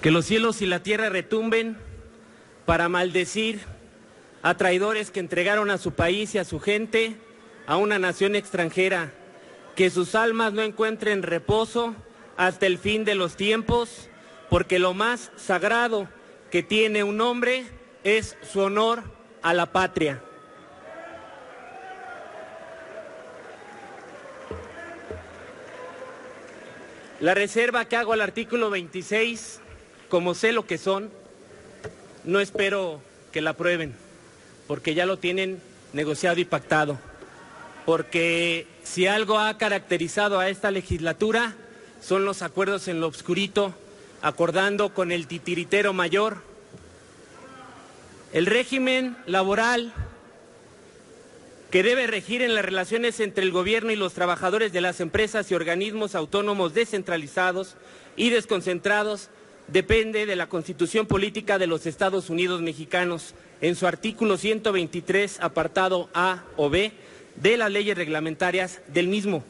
Que los cielos y la tierra retumben para maldecir a traidores que entregaron a su país y a su gente a una nación extranjera. Que sus almas no encuentren reposo hasta el fin de los tiempos, porque lo más sagrado que tiene un hombre es su honor a la patria. La reserva que hago al artículo 26, como sé lo que son, no espero que la aprueben, porque ya lo tienen negociado y pactado. Porque si algo ha caracterizado a esta legislatura son los acuerdos en lo obscurito, acordando con el titiritero mayor. El régimen laboral que debe regir en las relaciones entre el gobierno y los trabajadores de las empresas y organismos autónomos descentralizados y desconcentrados depende de la Constitución Política de los Estados Unidos Mexicanos, en su artículo 123, apartado A o B, de las leyes reglamentarias del mismo.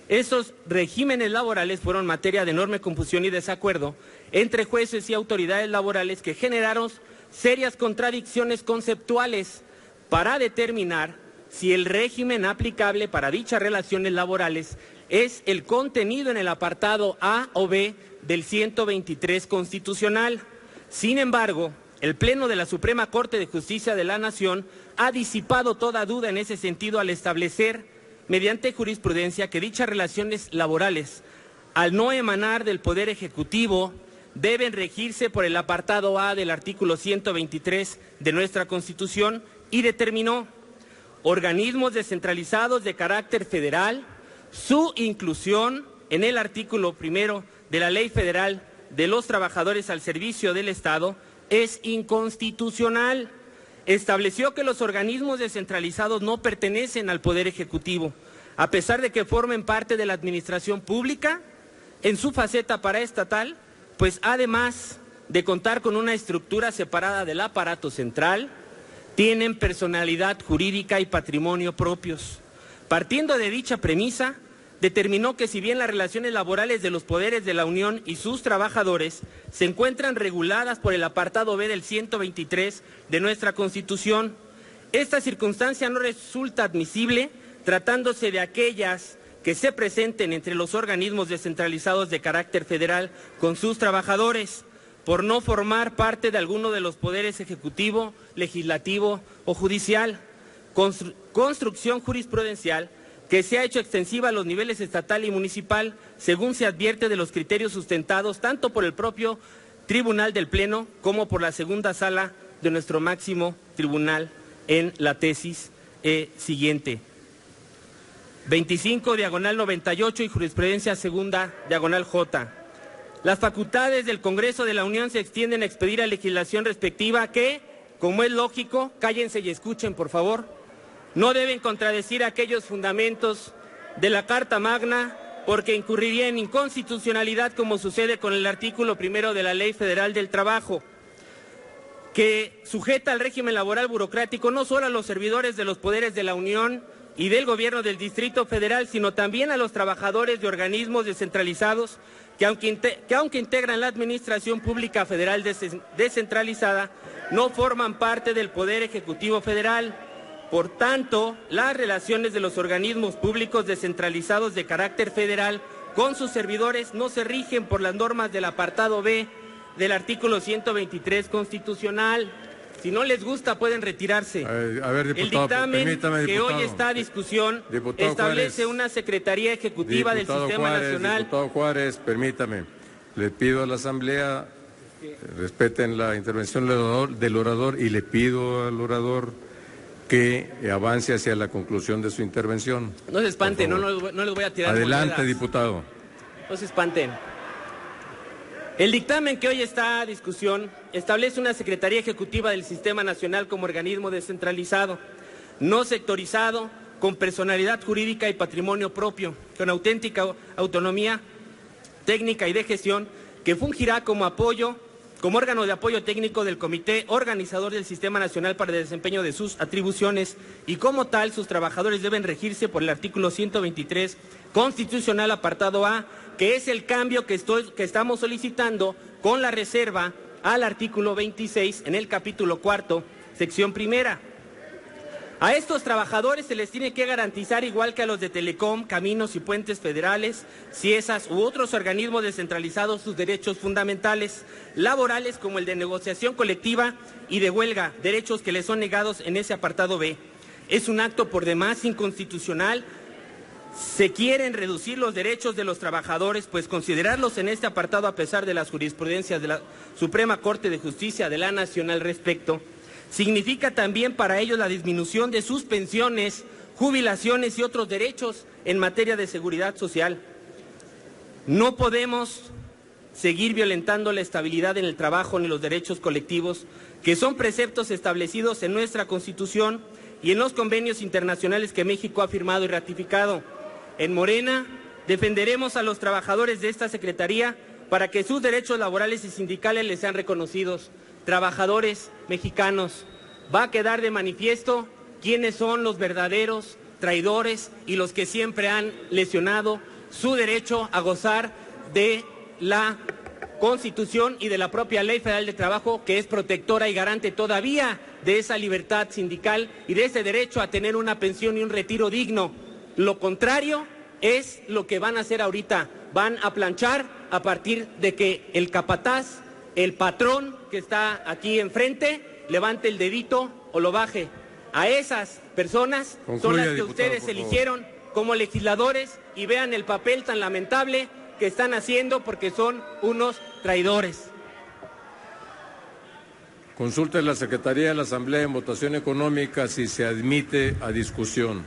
Esos regímenes laborales fueron materia de enorme confusión y desacuerdo entre jueces y autoridades laborales que generaron serias contradicciones conceptuales para determinar si el régimen aplicable para dichas relaciones laborales es el contenido en el apartado A o B del 123 constitucional. Sin embargo, el Pleno de la Suprema Corte de Justicia de la Nación ha disipado toda duda en ese sentido al establecer, mediante jurisprudencia, que dichas relaciones laborales, al no emanar del Poder Ejecutivo, deben regirse por el apartado A del artículo 123 de nuestra Constitución y determinó organismos descentralizados de carácter federal, su inclusión en el artículo primero de la Ley Federal de los Trabajadores al Servicio del Estado es inconstitucional. Estableció que los organismos descentralizados no pertenecen al Poder Ejecutivo, a pesar de que formen parte de la administración pública en su faceta paraestatal, pues además de contar con una estructura separada del aparato central, tienen personalidad jurídica y patrimonio propios. Partiendo de dicha premisa, determinó que si bien las relaciones laborales de los poderes de la Unión y sus trabajadores se encuentran reguladas por el apartado B del 123 de nuestra Constitución, esta circunstancia no resulta admisible tratándose de aquellas que se presenten entre los organismos descentralizados de carácter federal con sus trabajadores, por no formar parte de alguno de los poderes ejecutivo, legislativo o judicial. Construcción jurisprudencial que se ha hecho extensiva a los niveles estatal y municipal, según se advierte de los criterios sustentados tanto por el propio Tribunal del Pleno como por la segunda sala de nuestro máximo tribunal en la tesis siguiente. 25/98 y jurisprudencia segunda /J. Las facultades del Congreso de la Unión se extienden a expedir a legislación respectiva que, como es lógico, cállense y escuchen, por favor, no deben contradecir aquellos fundamentos de la Carta Magna porque incurriría en inconstitucionalidad, como sucede con el artículo primero de la Ley Federal del Trabajo, que sujeta al régimen laboral burocrático no solo a los servidores de los poderes de la Unión y del Gobierno del Distrito Federal, sino también a los trabajadores de organismos descentralizados que aunque integran la Administración Pública Federal descentralizada, no forman parte del Poder Ejecutivo Federal. Por tanto, las relaciones de los organismos públicos descentralizados de carácter federal con sus servidores no se rigen por las normas del apartado B del artículo 123 constitucional. Si no les gusta, pueden retirarse. A ver, diputado, el dictamen que hoy está a discusión establece una Secretaría Ejecutiva del Sistema Nacional. Diputado Juárez, permítame. Le pido a la Asamblea, respeten la intervención del orador y le pido al orador que avance hacia la conclusión de su intervención. No se espanten, no les voy a tirar Adelante, monedas. diputado. No se espanten. El dictamen que hoy está a discusión establece una Secretaría Ejecutiva del Sistema Nacional como organismo descentralizado, no sectorizado, con personalidad jurídica y patrimonio propio, con auténtica autonomía técnica y de gestión, que fungirá como órgano de apoyo técnico del Comité Organizador del Sistema Nacional para el desempeño de sus atribuciones, y como tal sus trabajadores deben regirse por el artículo 123 constitucional apartado A, que es el cambio que estamos solicitando con la reserva al artículo 26 en el capítulo 4, sección primera. A estos trabajadores se les tiene que garantizar, igual que a los de Telecom, Caminos y Puentes Federales, CIESAS u otros organismos descentralizados, sus derechos fundamentales laborales como el de negociación colectiva y de huelga, derechos que les son negados en ese apartado B. Es un acto por demás inconstitucional. Se quieren reducir los derechos de los trabajadores, pues considerarlos en este apartado, a pesar de las jurisprudencias de la Suprema Corte de Justicia de la Nación al respecto, significa también para ellos la disminución de sus pensiones, jubilaciones y otros derechos en materia de seguridad social. No podemos seguir violentando la estabilidad en el trabajo ni los derechos colectivos, que son preceptos establecidos en nuestra Constitución y en los convenios internacionales que México ha firmado y ratificado. En Morena defenderemos a los trabajadores de esta Secretaría para que sus derechos laborales y sindicales les sean reconocidos. Trabajadores mexicanos, va a quedar de manifiesto quiénes son los verdaderos traidores y los que siempre han lesionado su derecho a gozar de la Constitución y de la propia Ley Federal de Trabajo, que es protectora y garante todavía de esa libertad sindical y de ese derecho a tener una pensión y un retiro digno. Lo contrario es lo que van a hacer ahorita. Van a planchar a partir de que el capataz, el patrón que está aquí enfrente, levante el dedito o lo baje. A esas personas son las que ustedes eligieron como legisladores, y vean el papel tan lamentable que están haciendo, porque son unos traidores. Consulte la Secretaría de la Asamblea en votación económica si se admite a discusión.